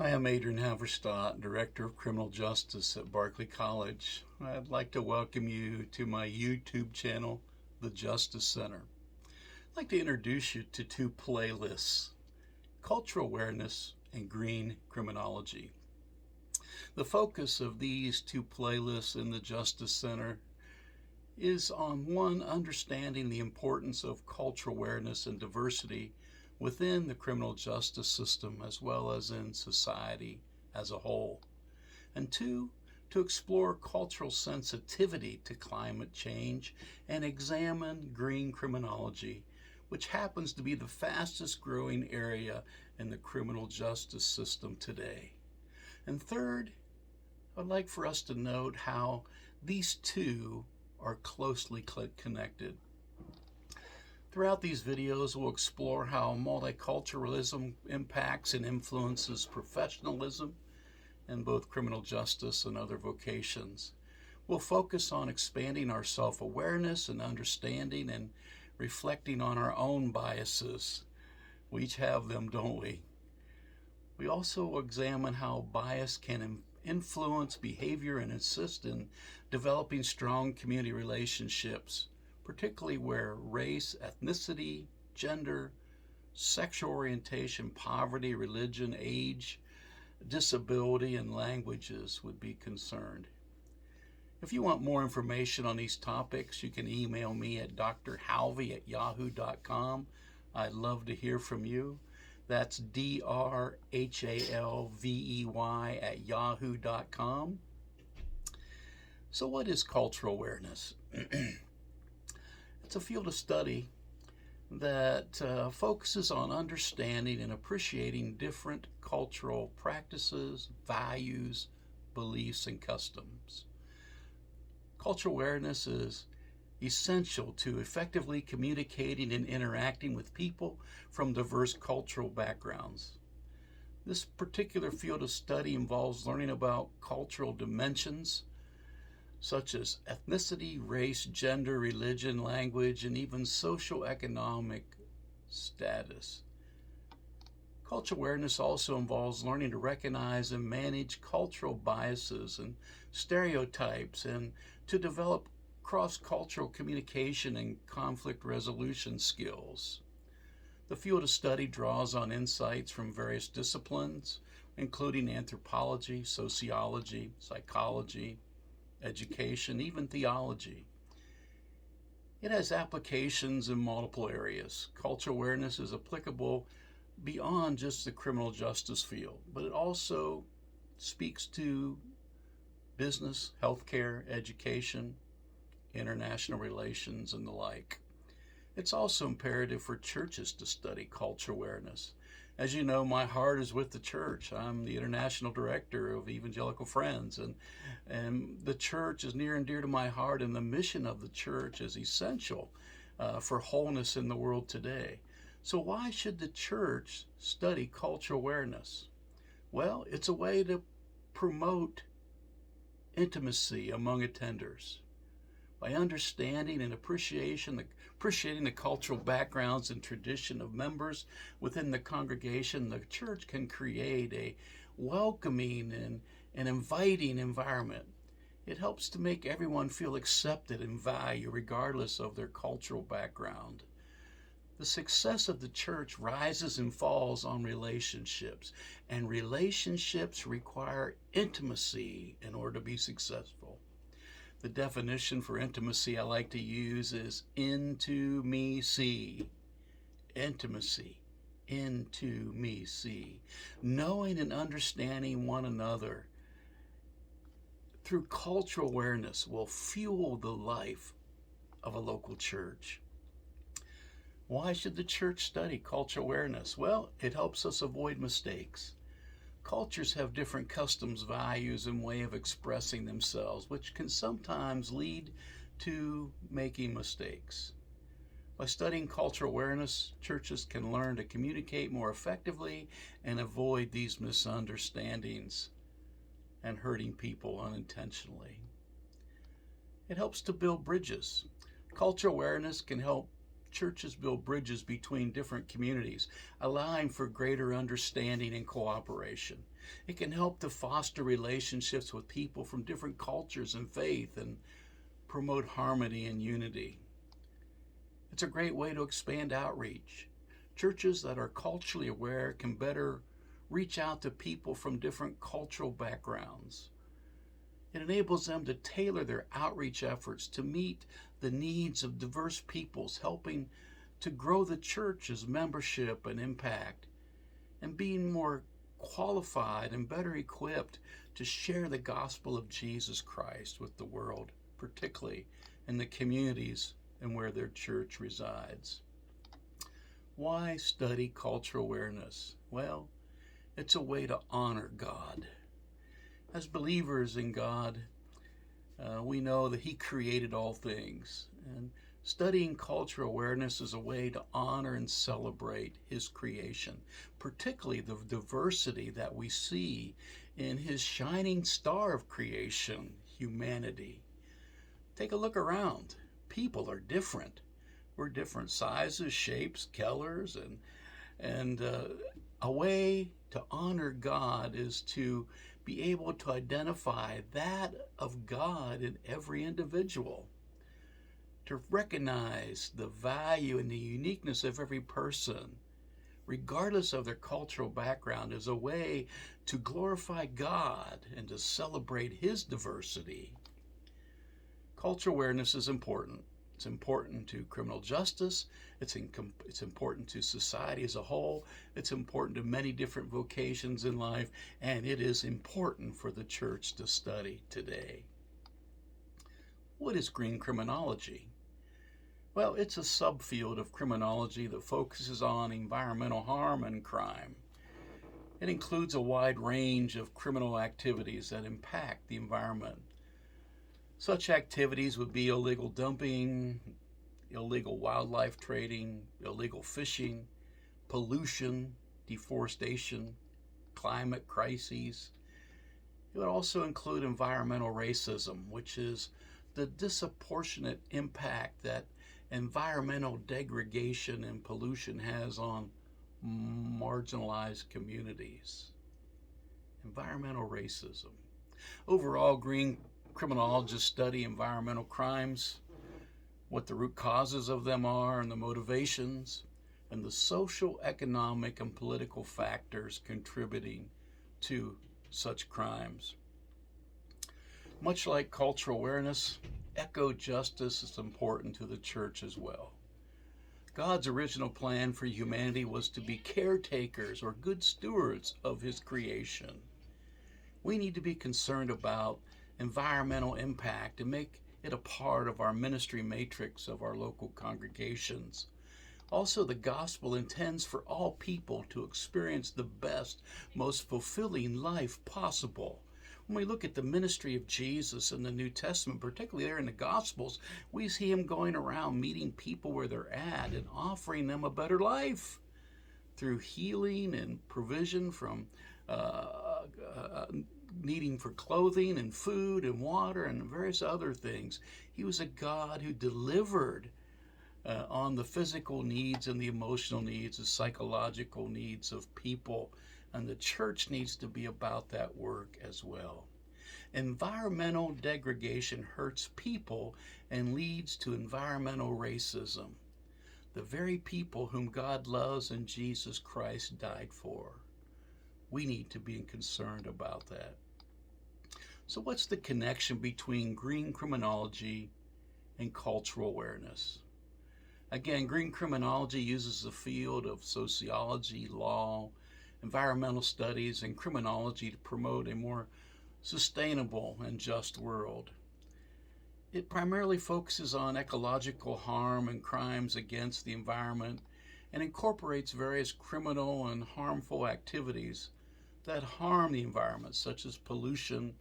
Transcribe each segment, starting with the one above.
Hi, I'm Adrian Haverstadt, Director of Criminal Justice at Berkeley College. I'd like to welcome you to my YouTube channel, The Justice Center. I'd like to introduce you to two playlists, Cultural Awareness and Green Criminology. The focus of these two playlists in the Justice Center is on one, understanding the importance of cultural awareness and diversity within the criminal justice system as well as in society as a whole. And two, to explore cultural sensitivity to climate change and examine green criminology, which happens to be the fastest growing area in the criminal justice system today. And third, I'd like for us to note how these two are closely connected. Throughout these videos, we'll explore how multiculturalism impacts and influences professionalism in both criminal justice and other vocations. We'll focus on expanding our self-awareness and understanding and reflecting on our own biases. We each have them, don't we? We also examine how bias can influence behavior and assist in developing strong community relationships, particularly where race, ethnicity, gender, sexual orientation, poverty, religion, age, disability, and languages would be concerned. If you want more information on these topics, you can email me at drhalvey@yahoo.com. I'd love to hear from you. That's drhalvey@yahoo.com. So what is cultural awareness? It's a field of study that focuses on understanding and appreciating different cultural practices, values, beliefs, and customs. Cultural awareness is essential to effectively communicating and interacting with people from diverse cultural backgrounds. This particular field of study involves learning about cultural dimensions such as ethnicity, race, gender, religion, language, and even socio-economic status. Cultural awareness also involves learning to recognize and manage cultural biases and stereotypes and to develop cross-cultural communication and conflict resolution skills. The field of study draws on insights from various disciplines, including anthropology, sociology, psychology, education, even theology. It has applications in multiple areas. Cultural awareness is applicable beyond just the criminal justice field, but it also speaks to business, healthcare, education, international relations, and the like. It's also imperative for churches to study cultural awareness. As you know, my heart is with the church. I'm the international director of Evangelical Friends, and the church is near and dear to my heart, and the mission of the church is essential for wholeness in the world today. So why should the church study cultural awareness? Well, it's a way to promote intimacy among attenders. By understanding and appreciating the cultural backgrounds and tradition of members within the congregation, the church can create a welcoming and inviting environment. It helps to make everyone feel accepted and valued regardless of their cultural background. The success of the church rises and falls on relationships, and relationships require intimacy in order to be successful. The definition for intimacy I like to use is into-me-see. Intimacy, into-me-see. Knowing and understanding one another through cultural awareness will fuel the life of a local church. Why should the church study cultural awareness? Well, it helps us avoid mistakes. Cultures have different customs, values, and way of expressing themselves, which can sometimes lead to making mistakes. By studying cultural awareness, churches can learn to communicate more effectively and avoid these misunderstandings and hurting people unintentionally. It helps to build bridges. Cultural awareness can help churches build bridges between different communities, allowing for greater understanding and cooperation. It can help to foster relationships with people from different cultures and faith and promote harmony and unity. It's a great way to expand outreach. Churches that are culturally aware can better reach out to people from different cultural backgrounds. It enables them to tailor their outreach efforts to meet the needs of diverse peoples, helping to grow the church's membership and impact, and being more qualified and better equipped to share the gospel of Jesus Christ with the world, particularly in the communities and where their church resides. Why study cultural awareness? Well, it's a way to honor God. As believers in God, we know that He created all things. And studying cultural awareness is a way to honor and celebrate His creation, particularly the diversity that we see in His shining star of creation, humanity. Take a look around. People are different. We're different sizes, shapes, colors, and a way to honor God is to be able to identify that of God in every individual, to recognize the value and the uniqueness of every person, regardless of their cultural background, is a way to glorify God and to celebrate His diversity. Cultural awareness is important. It's important to criminal justice. It's important to society as a whole. It's important to many different vocations in life, and it is important for the church to study today. What is green criminology? Well, it's a subfield of criminology that focuses on environmental harm and crime. It includes a wide range of criminal activities that impact the environment. Such activities would be illegal dumping, illegal wildlife trading, illegal fishing, pollution, deforestation, climate crises. It would also include environmental racism, which is the disproportionate impact that environmental degradation and pollution has on marginalized communities. Environmental racism. Overall, green criminologists study environmental crimes, what the root causes of them are and the motivations, and the social, economic, and political factors contributing to such crimes. Much like cultural awareness, eco-justice is important to the church as well. God's original plan for humanity was to be caretakers or good stewards of His creation. We need to be concerned about environmental impact and make it a part of our ministry matrix of our local congregations. Also, the gospel intends for all people to experience the best, most fulfilling life possible. When we look at the ministry of Jesus in the New Testament, particularly there in the Gospels, we see Him going around meeting people where they're at and offering them a better life through healing and provision from needing for clothing and food and water and various other things. He was a God who delivered on the physical needs and the emotional needs, the psychological needs of people, and the church needs to be about that work as well. Environmental degradation hurts people and leads to environmental racism. The very people whom God loves and Jesus Christ died for. We need to be concerned about that. So what's the connection between green criminology and cultural awareness? Again, green criminology uses the field of sociology, law, environmental studies, and criminology to promote a more sustainable and just world. It primarily focuses on ecological harm and crimes against the environment and incorporates various criminal and harmful activities that harm the environment, such as pollution,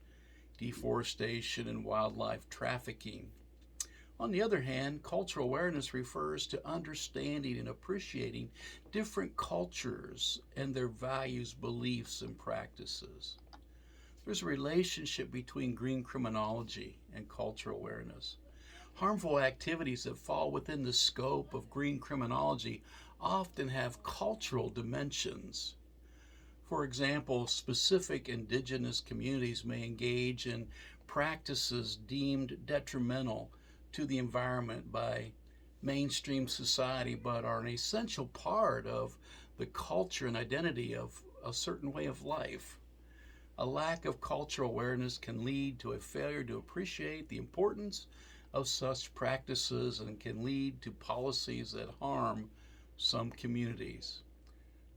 deforestation, and wildlife trafficking. On the other hand, cultural awareness refers to understanding and appreciating different cultures and their values, beliefs, and practices. There's a relationship between green criminology and cultural awareness. Harmful activities that fall within the scope of green criminology often have cultural dimensions. For example, specific indigenous communities may engage in practices deemed detrimental to the environment by mainstream society, but are an essential part of the culture and identity of a certain way of life. A lack of cultural awareness can lead to a failure to appreciate the importance of such practices and can lead to policies that harm some communities.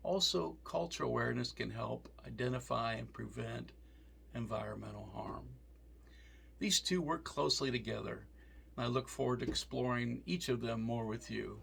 Also, cultural awareness can help identify and prevent environmental harm. These two work closely together, and I look forward to exploring each of them more with you.